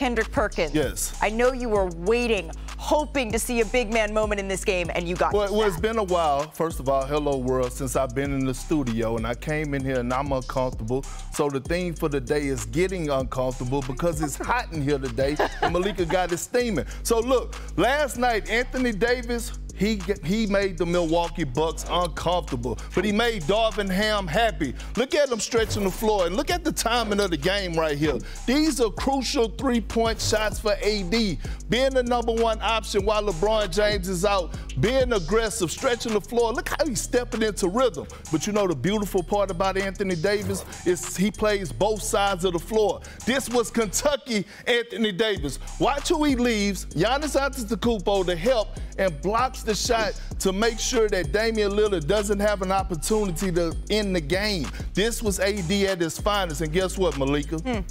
Kendrick Perkins. Yes. I know you were waiting, hoping to see a big man moment in this game, and you got Well, it's been a while, first of all, hello world, since I've been in the studio, and I came in here and I'm uncomfortable. So the theme for the day is getting uncomfortable because it's hot in here today, and Malika got it steaming. So look, last night, Anthony Davis, he made the Milwaukee Bucks uncomfortable, but he made Darvin Ham happy. Look at him stretching the floor, and look at the timing of the game right here. These are crucial three-point shots for AD. Being the #1 option while LeBron James is out, being aggressive, stretching the floor. Look how he's stepping into rhythm. But you know the beautiful part about Anthony Davis is he plays both sides of the floor. This was Kentucky Anthony Davis. Watch who he leaves, Giannis Antetokounmpo, to help and blocks the shot to make sure that Damian Lillard doesn't have an opportunity to end the game. This was AD at his finest, and guess what, Malika?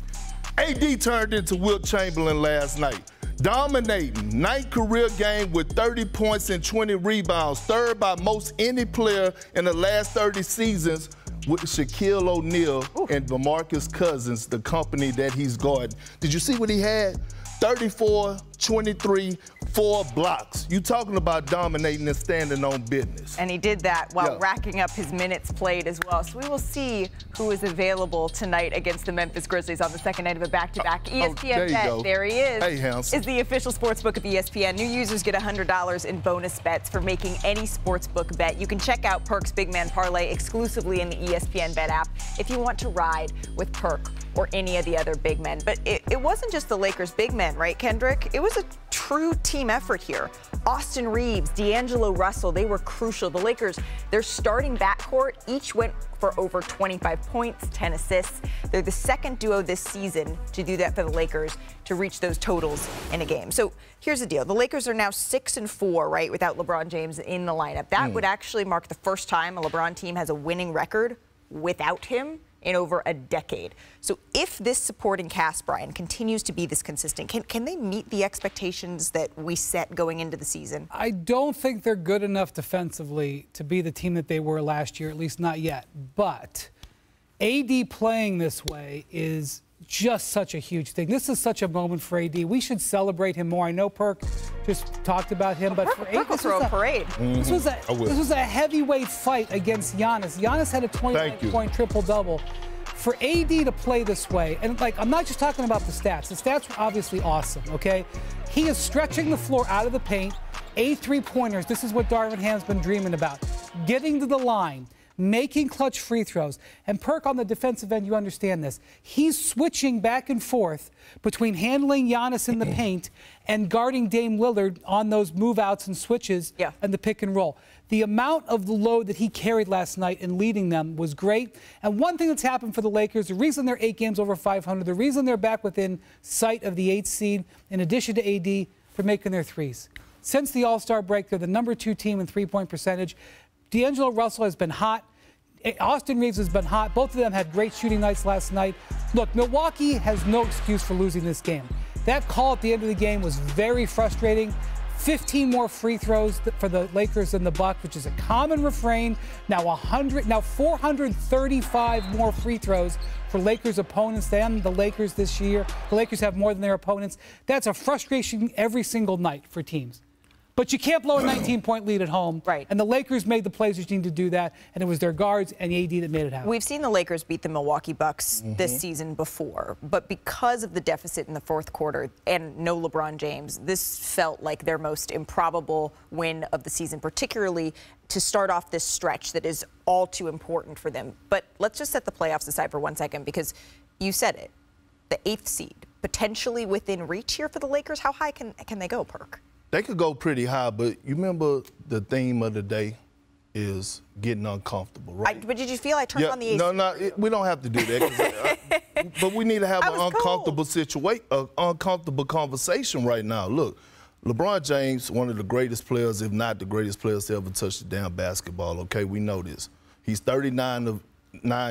AD turned into Wilt Chamberlain last night. Dominating, 9th career game with 30 points and 20 rebounds, third by most any player in the last 30 seasons, with Shaquille O'Neal and DeMarcus Cousins, the company that he's guarding. Did you see what he had? 34, 23, 4 blocks. You talking about dominating and standing on business. And he did that while racking up his minutes played as well. So we will see who is available tonight against the Memphis Grizzlies on the second night of a back-to-back. ESPN Bet, there he is, is the official sportsbook of ESPN. New users get $100 in bonus bets for making any sportsbook bet. You can check out Perk's Big Man Parlay exclusively in the ESPN Bet app if you want to ride with Perk or any of the other big men. But it wasn't just the Lakers' big men, right, Kendrick? It was a true team effort here. Austin Reeves, D'Angelo Russell, they were crucial. The Lakers, their starting backcourt, each went for over 25 points, 10 assists. They're the second duo this season to do that for the Lakers, to reach those totals in a game. So here's the deal. The Lakers are now 6-4, right, without LeBron James in the lineup. That would actually mark the first time a LeBron team has a winning record without him in over a decade. So if this supporting cast, Brian, continues to be this consistent, can they meet the expectations that we set going into the season? I don't think they're good enough defensively to be the team that they were last year, at least not yet. But AD playing this way is just such a huge thing. This is such a moment for AD. We should celebrate him more. I know Perk just talked about him, but for AD, this was a parade. This was a heavyweight fight against Giannis. Giannis had a 29-point triple-double. For AD to play this way, and like, I'm not just talking about the stats. The stats were obviously awesome, okay? He is stretching the floor out of the paint, 8 3-pointers. This is what Darvin Ham's been dreaming about. Getting to the line, making clutch free throws. And Perk, on the defensive end, you understand this. He's switching back and forth between handling Giannis in the paint and guarding Dame Lillard on those move-outs and switches and the pick and roll. The amount of the load that he carried last night in leading them was great. And one thing that's happened for the Lakers, the reason they're 8 games over 500, the reason they're back within sight of the 8th seed, in addition to AD, for making their threes. Since the All-Star break, they're the #2 team in three-point percentage. D'Angelo Russell has been hot. Austin Reeves has been hot. Both of them had great shooting nights last night. Look, Milwaukee has no excuse for losing this game. That call at the end of the game was very frustrating. 15 more free throws for the Lakers than the Bucks, which is a common refrain. Now 435 more free throws for Lakers opponents than the Lakers this year. The Lakers have more than their opponents. That's a frustration every single night for teams. But you can't blow a 19-point lead at home. Right. And the Lakers made the plays which need to do that, and it was their guards and AD that made it happen. We've seen the Lakers beat the Milwaukee Bucks this season before, but because of the deficit in the fourth quarter and no LeBron James, this felt like their most improbable win of the season, particularly to start off this stretch that is all too important for them. But let's just set the playoffs aside for 1 second, because you said it, the 8th seed, potentially within reach here for the Lakers. How high can they go, Perk? They could go pretty high, but you remember the theme of the day is getting uncomfortable, right? But did you feel I turned on the AC? No, we don't have to do that. But we need to have an uncomfortable situation, an uncomfortable conversation right now. Look, LeBron James, one of the greatest players, if not the greatest players to ever touch the damn basketball, okay? We know this. He's 39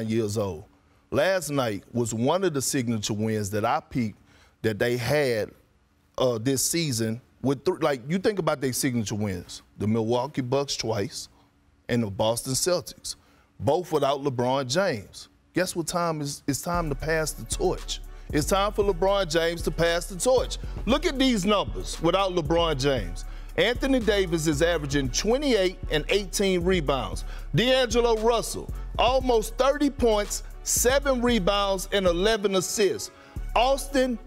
years old. Last night was one of the signature wins that I peeped that they had this season. Like, you think about their signature wins, the Milwaukee Bucks twice and the Boston Celtics, both without LeBron James. Guess what time is? It's time to pass the torch. It's time for LeBron James to pass the torch. Look at these numbers without LeBron James. Anthony Davis is averaging 28 and 18 rebounds. D'Angelo Russell, almost 30 points, 7 rebounds, and 11 assists. Austin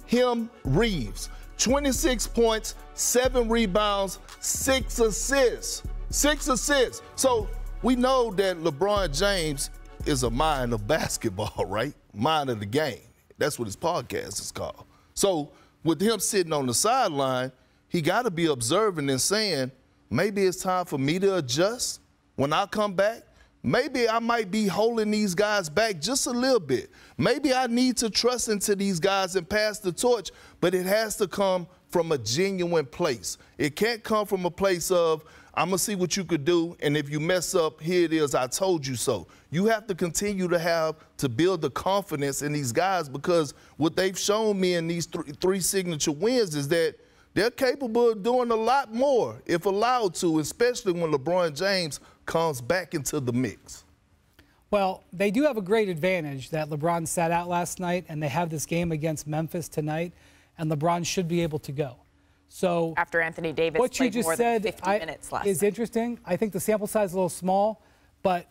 Reeves, 26 points, 7 rebounds, 6 assists. 6 assists. So we know that LeBron James is a mind of basketball, right? Mind of the game. That's what his podcast is called. So with him sitting on the sideline, he got to be observing and saying, maybe it's time for me to adjust when I come back. Maybe I might be holding these guys back just a little bit. Maybe I need to trust into these guys and pass the torch, but it has to come from a genuine place. It can't come from a place of, I'm going to see what you could do, and if you mess up, here it is, I told you so. You have to continue to build the confidence in these guys, because what they've shown me in these three signature wins is that they're capable of doing a lot more if allowed to, especially when LeBron James comes back into the mix. Well, they do have a great advantage that LeBron sat out last night, and they have this game against Memphis tonight, and LeBron should be able to go. So after Anthony Davis what you just said 50 minutes last is night. Interesting. I think the sample size is a little small, but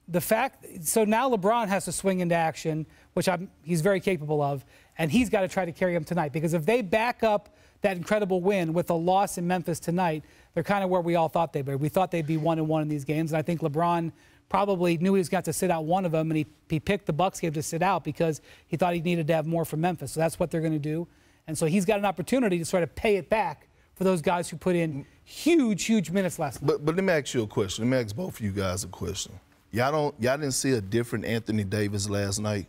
the fact, so now LeBron has to swing into action, which he's very capable of, and he's got to try to carry him tonight, because if they back up that incredible win with a loss in Memphis tonight, they're kind of where we all thought they'd be. We thought they'd be 1-1 in these games, and I think LeBron probably knew he was going to sit out one of them, and he picked the Bucks game to sit out because he thought he needed to have more from Memphis. So that's what they're going to do. And so he's got an opportunity to sort of pay it back for those guys who put in huge minutes last night. But let me ask you a question. Let me ask both of you guys a question. Y'all didn't see a different Anthony Davis last night?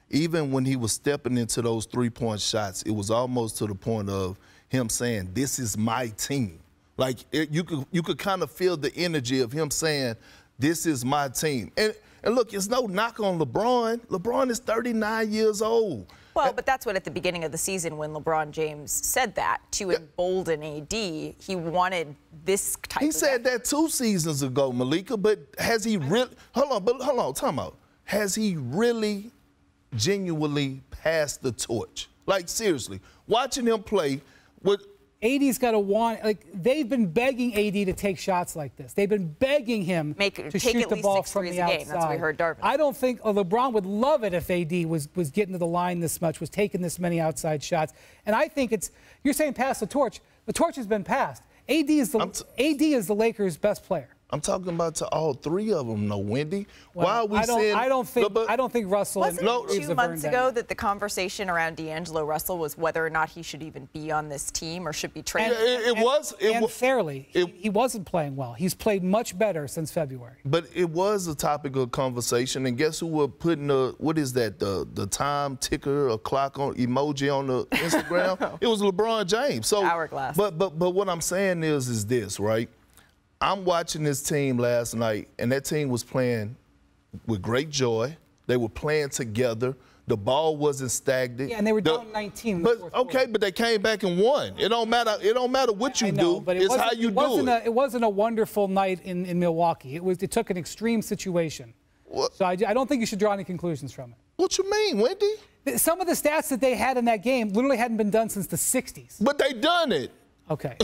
Even when he was stepping into those three-point shots, it was almost to the point of him saying, this is my team. Like, you could kind of feel the energy of him saying, this is my team. And look, it's no knock on LeBron. LeBron is 39 years old. Well, but that's what at the beginning of the season when LeBron James said that, to embolden AD, he wanted this type of... He said that 2 seasons ago, Malika, but has he really... Hold on, time out. Has he really genuinely passed the torch? Like, seriously, watching him play with... AD's got to want, like, they've been begging AD to take shots like this. They've been begging him to shoot the ball from the outside. That's what we heard Darvin. I don't think LeBron would love it if AD was getting to the line this much, was taking this many outside shots. And I think you're saying pass the torch. The torch has been passed. AD is the Lakers' best player. I'm talking about to all 3 of them, no, Wendy. Well, why are we saying... I don't think Russell... Wasn't it 2 months ago that the conversation around D'Angelo Russell was whether or not he should even be on this team or should be traded? And fairly, he wasn't playing well. He's played much better since February. But it was a topic of conversation, and guess who were putting what is that, the time ticker, a clock on emoji on the Instagram? It was LeBron James. So, hourglass. But what I'm saying is this, right? I'm watching this team last night, and that team was playing with great joy. They were playing together. The ball wasn't stagnant. Yeah, and they were down 19. But they came back and won. It don't matter. It don't matter what you do. But it's how you do it. It wasn't a wonderful night in Milwaukee. It took an extreme situation. What? So I don't think you should draw any conclusions from it. What you mean, Wendy? Some of the stats that they had in that game literally hadn't been done since the 60s. But they done it. Okay.